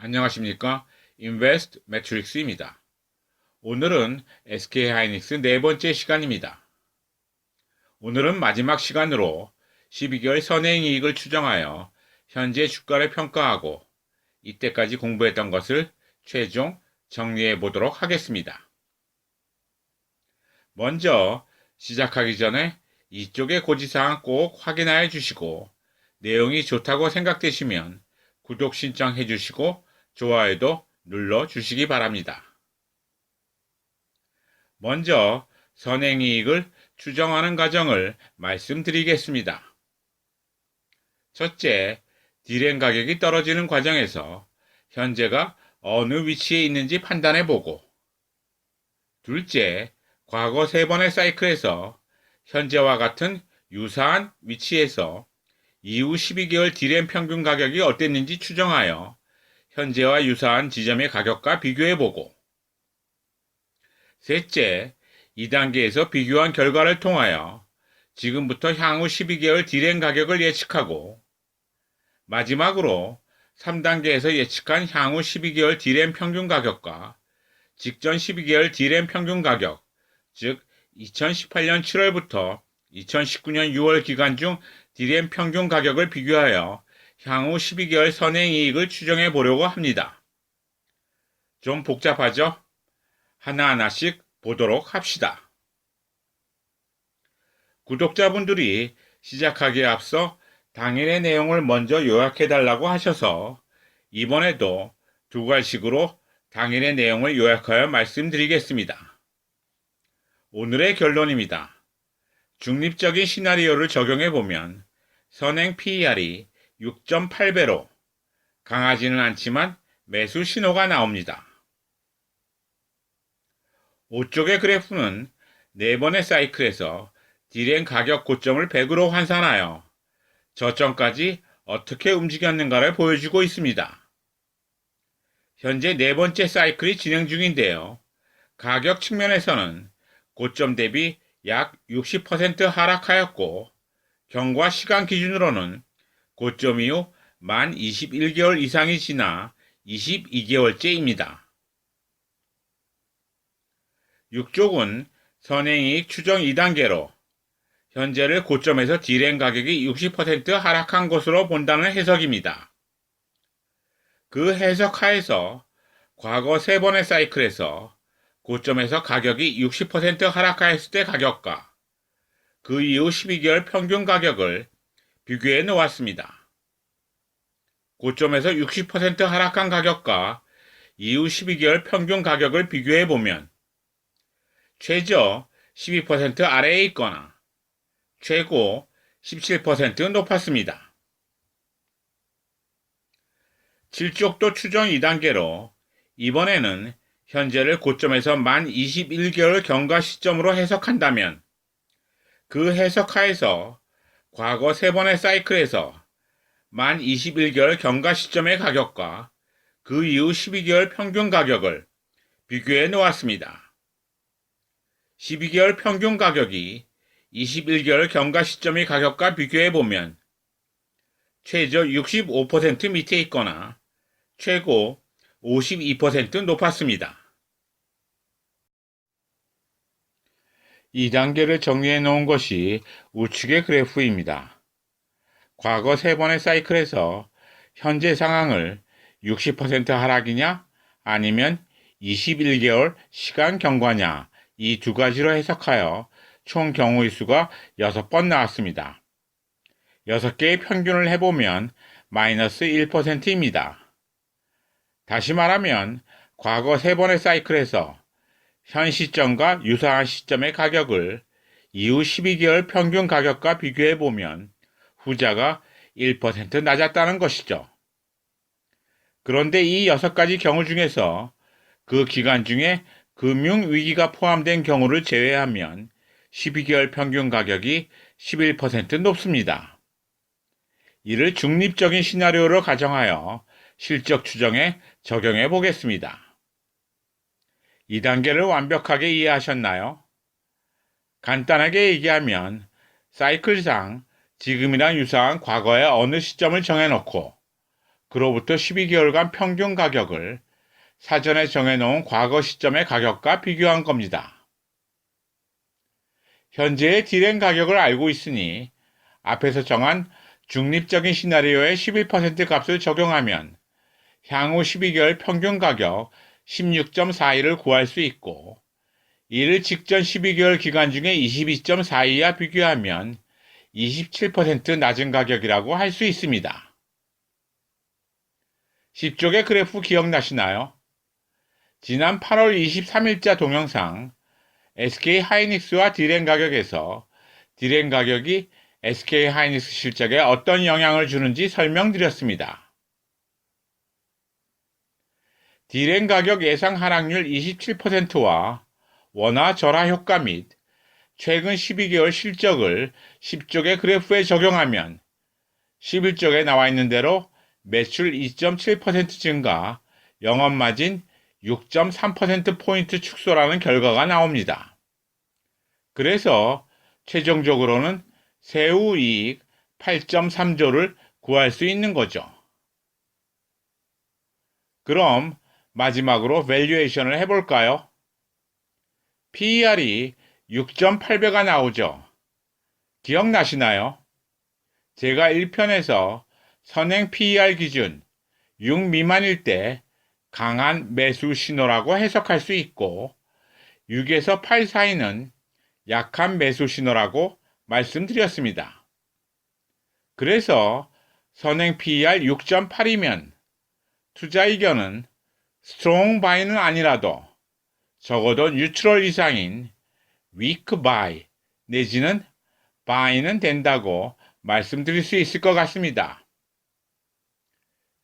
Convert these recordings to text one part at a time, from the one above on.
안녕하십니까? 인베스트 매트릭스입니다. 오늘은 SK하이닉스 네 번째 시간입니다. 오늘은 마지막 시간으로 12개월 선행이익을 추정하여 현재 주가를 평가하고 이때까지 공부했던 것을 최종 정리해 보도록 하겠습니다. 먼저 시작하기 전에 이쪽의 고지사항 꼭 확인하여 주시고 내용이 좋다고 생각되시면 구독 신청해 주시고 좋아요도 눌러 주시기 바랍니다. 먼저 선행이익을 추정하는 과정을 말씀드리겠습니다. 첫째, 디램 가격이 떨어지는 과정에서 현재가 어느 위치에 있는지 판단해보고, 둘째, 과거 3번의 사이클에서 현재와 같은 유사한 위치에서 이후 12개월 디램 평균 가격이 어땠는지 추정하여 현재와 유사한 지점의 가격과 비교해보고, 셋째, 2단계에서 비교한 결과를 통하여 지금부터 향후 12개월 디램 가격을 예측하고, 마지막으로 3단계에서 예측한 향후 12개월 디램 평균 가격과 직전 12개월 디램 평균 가격, 즉 2018년 7월부터 2019년 6월 기간 중 디램 평균 가격을 비교하여 향후 12개월 선행이익을 추정해 보려고 합니다. 좀 복잡하죠? 하나하나씩 보도록 합시다. 구독자분들이 시작하기에 앞서 당일의 내용을 먼저 요약해달라고 하셔서 이번에도 두 가지식으로 당일의 내용을 요약하여 말씀드리겠습니다. 오늘의 결론입니다. 중립적인 시나리오를 적용해보면 선행 PER이 6.8배로 강하지는 않지만 매수 신호가 나옵니다. 오쪽의 그래프는 4번의 사이클에서 디램 가격 고점을 100으로 환산하여 저점까지 어떻게 움직였는가를 보여주고 있습니다. 현재 4번째 사이클이 진행 중인데요. 가격 측면에서는 고점 대비 약 60% 하락하였고 경과 시간 기준으로는 고점 이후 만 21개월 이상이 지나 22개월째입니다. 6쪽은 선행이익 추정 2단계로 현재를 고점에서 디램 가격이 60% 하락한 것으로 본다는 해석입니다. 그 해석 하에서 과거 3번의 사이클에서 고점에서 가격이 60% 하락하였을 때 가격과 그 이후 12개월 평균 가격을 비교해 놓았습니다. 고점에서 60% 하락한 가격과 이후 12개월 평균 가격을 비교해 보면 최저 12% 아래에 있거나 최고 17% 높았습니다. 7쪽도 추정 2단계로 이번에는 현재를 고점에서 만 21개월 경과 시점으로 해석한다면 그 해석하에서 과거 3번의 사이클에서 만 21개월 경과 시점의 가격과 그 이후 12개월 평균 가격을 비교해 놓았습니다. 12개월 평균 가격이 21개월 경과 시점의 가격과 비교해 보면 최저 65% 밑에 있거나 최고 52% 높았습니다. 2단계를 정리해 놓은 것이 우측의 그래프입니다. 과거 3번의 사이클에서 현재 상황을 60% 하락이냐 아니면 21개월 시간 경과냐 이 두 가지로 해석하여 총 경우의 수가 6번 나왔습니다. 6개의 평균을 해보면 마이너스 1%입니다. 다시 말하면 과거 3번의 사이클에서 현 시점과 유사한 시점의 가격을 이후 12개월 평균 가격과 비교해보면 후자가 1% 낮았다는 것이죠. 그런데 이 6가지 경우 중에서 그 기간 중에 금융위기가 포함된 경우를 제외하면 12개월 평균 가격이 11% 높습니다. 이를 중립적인 시나리오로 가정하여 실적 추정에 적용해 보겠습니다. 2단계를 완벽하게 이해하셨나요? 간단하게 얘기하면 사이클상 지금이랑 유사한 과거의 어느 시점을 정해놓고 그로부터 12개월간 평균 가격을 사전에 정해놓은 과거 시점의 가격과 비교한 겁니다. 현재의 디램 가격을 알고 있으니 앞에서 정한 중립적인 시나리오의 11% 값을 적용하면 향후 12개월 평균 가격 16.42를 구할 수 있고, 이를 직전 12개월 기간 중에 22.42와 비교하면 27% 낮은 가격이라고 할 수 있습니다. 10쪽의 그래프 기억나시나요? 지난 8월 23일자 동영상 SK 하이닉스와 디램 가격에서 디램 가격이 SK 하이닉스 실적에 어떤 영향을 주는지 설명드렸습니다. 디램 가격 예상 하락률 27%와 원화 절하 효과 및 최근 12개월 실적을 10쪽의 그래프에 적용하면 11쪽에 나와 있는 대로 매출 2.7% 증가, 영업마진 6.3%포인트 축소라는 결과가 나옵니다. 그래서 최종적으로는 세후 이익 8.3조를 구할 수 있는 거죠. 그럼 마지막으로 밸류에이션을 해볼까요? PER이 6.8배가 나오죠. 기억나시나요? 제가 1편에서 선행 PER 기준 6 미만일 때 강한 매수 신호라고 해석할 수 있고, 6에서 8 사이는 약한 매수 신호라고 말씀드렸습니다. 그래서 선행 PER 6.8이면 투자 의견은 스트롱 바이는 아니라도 적어도 뉴트럴 이상인 위크 바이 내지는 바이는 된다고 말씀드릴 수 있을 것 같습니다.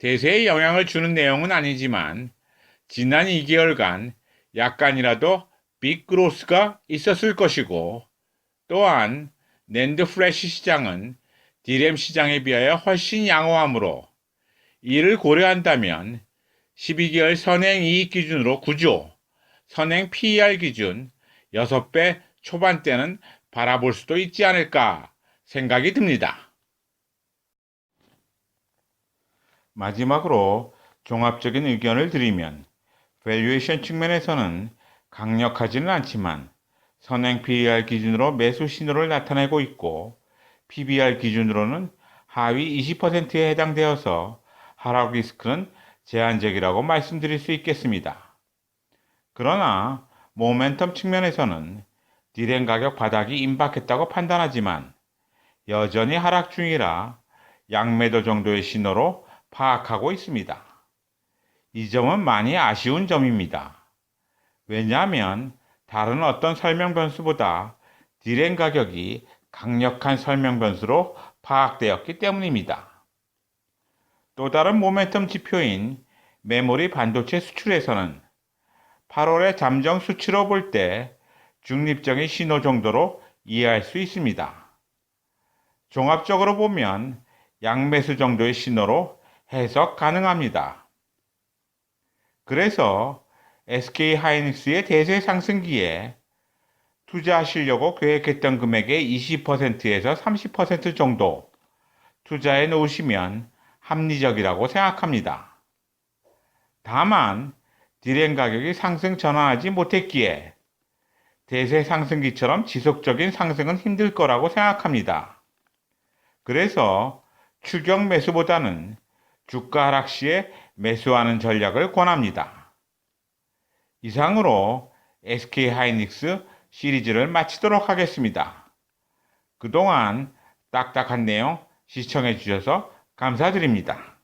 대세에 영향을 주는 내용은 아니지만 지난 2개월간 약간이라도 빅 그로스가 있었을 것이고, 또한 낸드 플래시 시장은 디램 시장에 비하여 훨씬 양호하므로 이를 고려한다면 12개월 선행 이익 기준으로 9조, 선행 PER 기준 6배 초반대는 바라볼 수도 있지 않을까 생각이 듭니다. 마지막으로 종합적인 의견을 드리면, 밸류에이션 측면에서는 강력하지는 않지만 선행 PER 기준으로 매수 신호를 나타내고 있고, PBR 기준으로는 하위 20%에 해당되어서 하락 리스크는 제한적이라고 말씀드릴 수 있겠습니다. 그러나 모멘텀 측면에서는 디램 가격 바닥이 임박했다고 판단하지만 여전히 하락 중이라 양매도 정도의 신호로 파악하고 있습니다. 이 점은 많이 아쉬운 점입니다. 왜냐하면 다른 어떤 설명 변수보다 디램 가격이 강력한 설명 변수로 파악되었기 때문입니다. 또 다른 모멘텀 지표인 메모리 반도체 수출에서는 8월의 잠정 수치로 볼 때 중립적인 신호 정도로 이해할 수 있습니다. 종합적으로 보면 양매수 정도의 신호로 해석 가능합니다. 그래서 SK 하이닉스의 대세 상승기에 투자하시려고 계획했던 금액의 20%에서 30% 정도 투자해 놓으시면 합리적이라고 생각합니다. 다만 디램 가격이 상승 전환하지 못했기에 대세 상승기처럼 지속적인 상승은 힘들 거라고 생각합니다. 그래서 추격 매수보다는 주가 하락 시에 매수하는 전략을 권합니다. 이상으로 SK 하이닉스 시리즈를 마치도록 하겠습니다. 그동안 딱딱한 내용 시청해 주셔서 감사드립니다.